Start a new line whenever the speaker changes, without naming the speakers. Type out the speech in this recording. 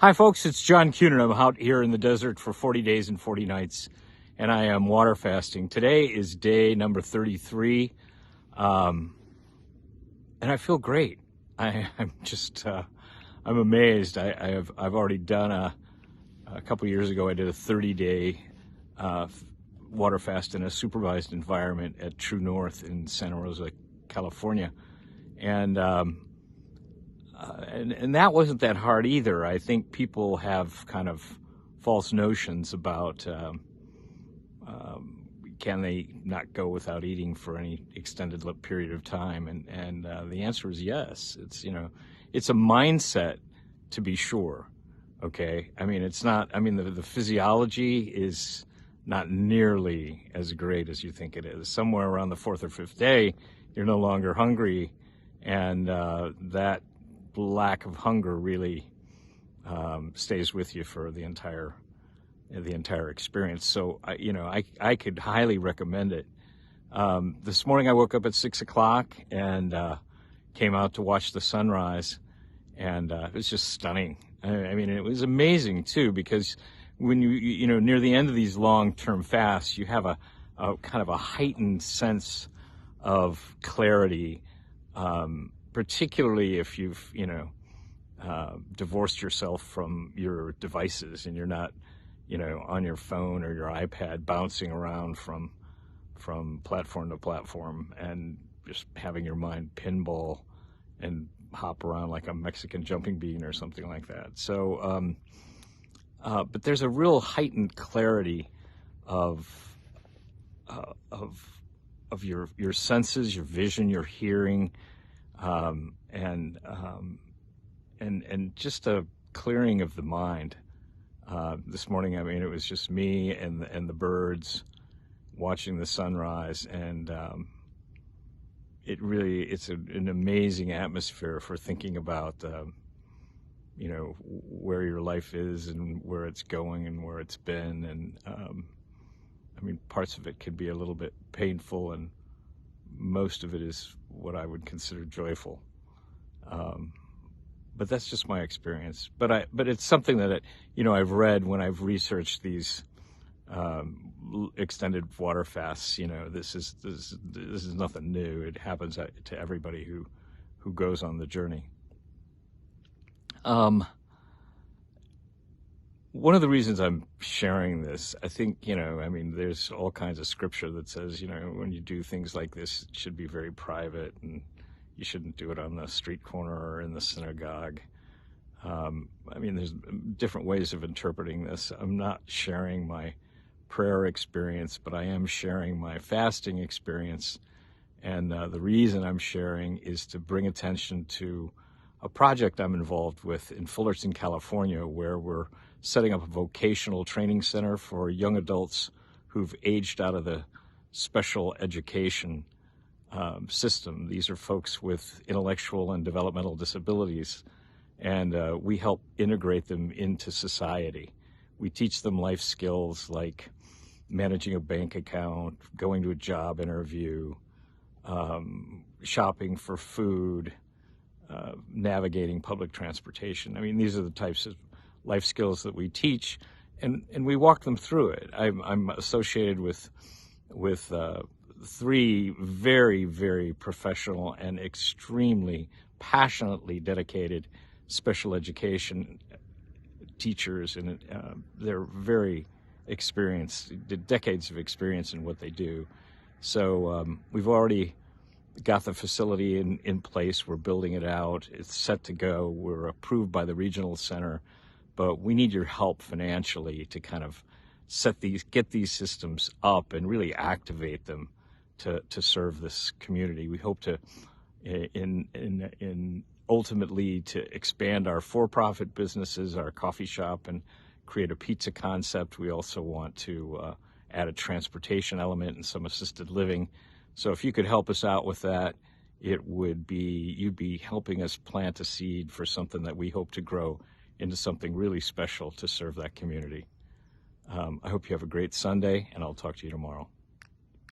Hi folks, it's John Cunin. I'm out here in the desert for 40 days and 40 nights, and I am water fasting. Today is day number 33, and I feel great. I'm just, I'm amazed. I've already done a couple years ago, I did a 30-day water fast in a supervised environment at True North in Santa Rosa, California. And that wasn't that hard either. I think people have kind of false notions about can they not go without eating for any extended period of time, and the answer is yes. It's a mindset, to be sure. Okay, I mean it's not. I mean the physiology is not nearly as great as you think it is. Somewhere around the fourth or fifth day, you're no longer hungry, and that lack of hunger really stays with you for the entire experience. So I could highly recommend it. This morning I woke up at 6 o'clock and came out to watch the sunrise, and it was just stunning. I mean, it was amazing too, because when you know near the end of these long-term fasts, you have a kind of a heightened sense of clarity. Particularly if you've, divorced yourself from your devices and you're not, on your phone or your iPad bouncing around from platform to platform and just having your mind pinball and hop around like a Mexican jumping bean or something like that. So, but there's a real heightened clarity of your senses, your vision, your hearing, and just a clearing of the mind. This morning, I mean, it was just me and the birds watching the sunrise, and it's an amazing atmosphere for thinking about where your life is and where it's going and where it's been. And I mean, parts of it could be a little bit painful, and most of it is what I would consider joyful. But that's just my experience. But it's something that I've read when I've researched these extended water fasts. This is nothing new. It happens to everybody who goes on the journey. One of the reasons I'm sharing this, I think, I mean, there's all kinds of scripture that says, when you do things like this, it should be very private, and you shouldn't do it on the street corner or in the synagogue. I mean, there's different ways of interpreting this. I'm not sharing my prayer experience, but I am sharing my fasting experience. And the reason I'm sharing is to bring attention to a project I'm involved with in Fullerton, California, where we're setting up a vocational training center for young adults who've aged out of the special education system. These are folks with intellectual and developmental disabilities, and we help integrate them into society. We teach them life skills like managing a bank account, going to a job interview, shopping for food, navigating public transportation. I mean, these are the types of life skills that we teach, and we walk them through it. I'm associated with 3 very, very professional and extremely passionately dedicated special education teachers, and they're very experienced, decades of experience in what they do. So we've already got the facility in place. We're building it out. It's set to go. We're approved by the regional center, but we need your help financially to kind of get these systems up and really activate them to serve this community. We hope to ultimately to expand our for-profit businesses, our coffee shop, and create a pizza concept. We also want to add a transportation element and some assisted living. So if you could help us out with that, you'd be helping us plant a seed for something that we hope to grow into something really special to serve that community. I hope you have a great Sunday, and I'll talk to you tomorrow.